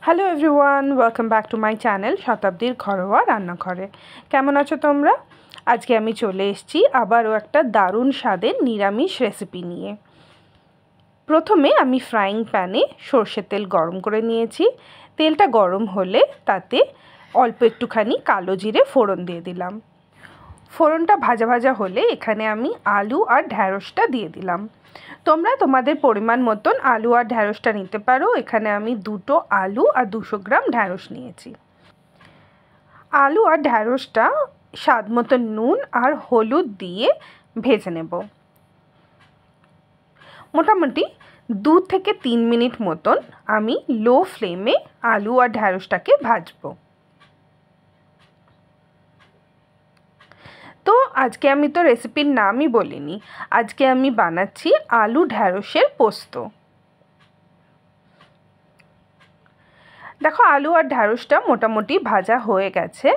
Hello everyone, welcome back to my channel শতাব্দীর ঘরোয়া রান্নাঘরে। কেমন আছো তোমরা? আজকে আমি চলে এসেছি আবারও একটা দারুণ স্বাদের নিরামিষ রেসিপি নিয়ে। প্রথমে আমি ফ্রাইং প্যানে সর্ষের তেল গরম করে নিয়েছি। তেলটা গরম হলে তাতে অল্প একটুখানি কালো জিরে ফোড়ন দিয়ে দিলাম। ফোড়নটা ভাজা ভাজা হলে এখানে আমি আলু আর ঢ্যাঁড়সটা দিয়ে দিলাম। তোমরা তোমাদের পরিমাণ মতন আলু আর ঢ্যাঁড়সটা নিতে পারো। এখানে আমি 2টো আলু আর 200 গ্রাম ঢ্যাঁড়স নিয়েছি। আলু আর ঢ্যাঁড়সটা স্বাদ মতন নুন আর হলুদ দিয়ে ভেজে নেব। মোটামুটি 2 থেকে 3 মিনিট মতন আমি লো ফ্লেমে আলু আর ঢ্যাঁড়সটাকে ভাজবো। তো আজকে আমি তো রেসিপির নামই বলিনি, আজকে আমি বানাচ্ছি আলু ঢ্যাঁড়সের পোস্ত। দেখো আলু আর ঢ্যাঁড়সটা মোটামুটি ভাজা হয়ে গেছে।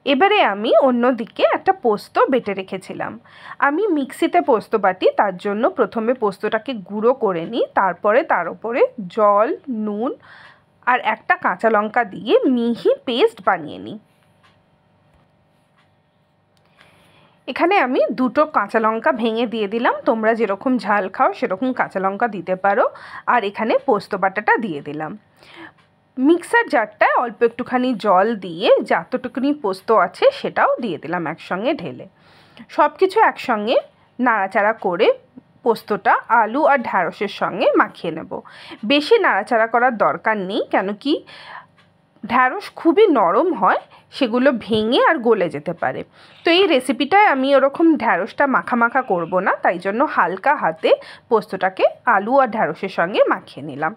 এবারে আমি অন্যদিকে একটা পোস্ত বেটে রেখেছিলাম। আমি মিক্সিতে পোস্ত বাটি, তার জন্য প্রথমে পোস্তটাকে গুঁড়ো করে নিই, তারপরে তার উপরে জল, নুন আর একটা কাঁচা লঙ্কা দিয়ে মিহি পেস্ট বানিয়ে নিই। এখানে আমি 2টো কাঁচা লঙ্কা ভেঙে দিয়ে দিলাম। তোমরা যেরকম ঝাল খাও সেরকম কাঁচা লঙ্কা দিতে পারো। আর এখানে পোস্ত বাটাটা দিয়ে দিলাম। মিক্সার জারটায় অল্প একটুখানি জল দিয়ে যতটুকুনি পোস্ত আছে সেটাও দিয়ে দিলাম একসঙ্গে ঢেলে। সব কিছু একসঙ্গে নাড়াচাড়া করে পোস্তটা আলু আর ঢ্যাঁড়সের সঙ্গে মাখিয়ে নেব। বেশি নাড়াচাড়া করার দরকার নেই, কেন কি ঢ্যাঁড়স খুবই নরম হয়, সেগুলো ভেঙে আর গলে যেতে পারে। তো এই রেসিপিটায় আমি ওরকম ঢ্যাঁড়সটা মাখা মাখা করব না, তাই জন্য হালকা হাতে পোস্তটাকে আলু আর ঢ্যাঁড়সের সঙ্গে মাখিয়ে নিলাম।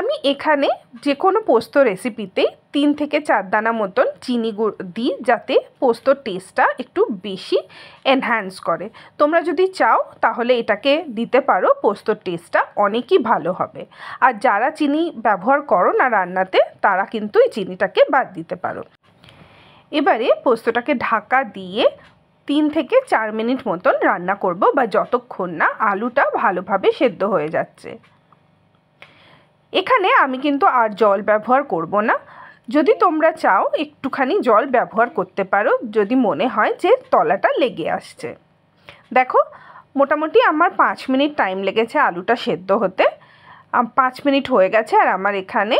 আমি এখানে যে কোনো পোস্ত রেসিপিতেই 3 থেকে 4 দানা মতন চিনি গুঁড়ো দিই, যাতে পোস্তর টেস্টটা একটু বেশি এনহ্যান্স করে। তোমরা যদি চাও তাহলে এটাকে দিতে পারো, পোস্তর টেস্টটা অনেকই ভালো হবে। আর যারা চিনি ব্যবহার করো না রান্নাতে, তারা কিন্তু এই চিনিটাকে বাদ দিতে পারো। এবারে পোস্তটাকে ঢাকা দিয়ে 3 থেকে 4 মিনিট মতন রান্না করব, বা যতক্ষণ না আলুটা ভালোভাবে সেদ্ধ হয়ে যাচ্ছে। এখানে আমি কিন্তু আর জল ব্যবহার করব না। যদি তোমরা চাও একটুখানি জল ব্যবহার করতে পারো, যদি মনে হয় যে তলাটা লেগে আসছে। দেখো মোটামুটি আমার 5 মিনিট টাইম লেগেছে আলুটা সেদ্ধ হতে। 5 মিনিট হয়ে গেছে আর আমার এখানে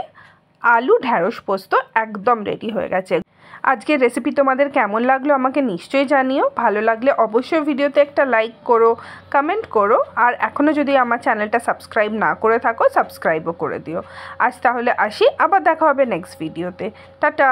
আলু ঢ্যাঁড়স পোস্ত একদম রেডি হয়ে গেছে। আজকের রেসিপি তোমাদের কেমন লাগলো আমাকে নিশ্চয়ই জানিও। ভালো লাগলে অবশ্যই ভিডিওতে একটা লাইক করো, কমেন্ট করো, আর এখনও যদি আমার চ্যানেলটা সাবস্ক্রাইব না করে থাকো সাবস্ক্রাইবও করে দিও। আজ তাহলে আসি, আবার দেখা হবে নেক্সট ভিডিওতে। টাটা।